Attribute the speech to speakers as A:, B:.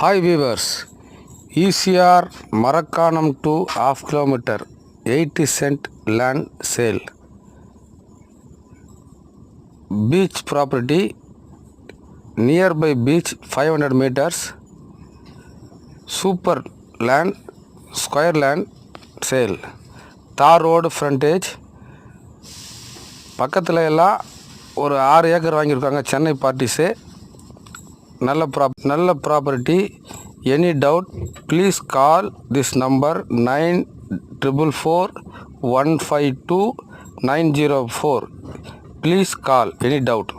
A: Hi viewers, ECR Marakanam to half kilometer 80 cent land sale. Beach property, nearby beach 500 meters, super land, square land sale. Tar road frontage, பக்கத்தில் எல்லாம் ஒரு 6 acre வாங்கியிருக்காங்க Chennai parties. நல்ல property. Any doubt please call this number 9444 152 904. Please call any doubt.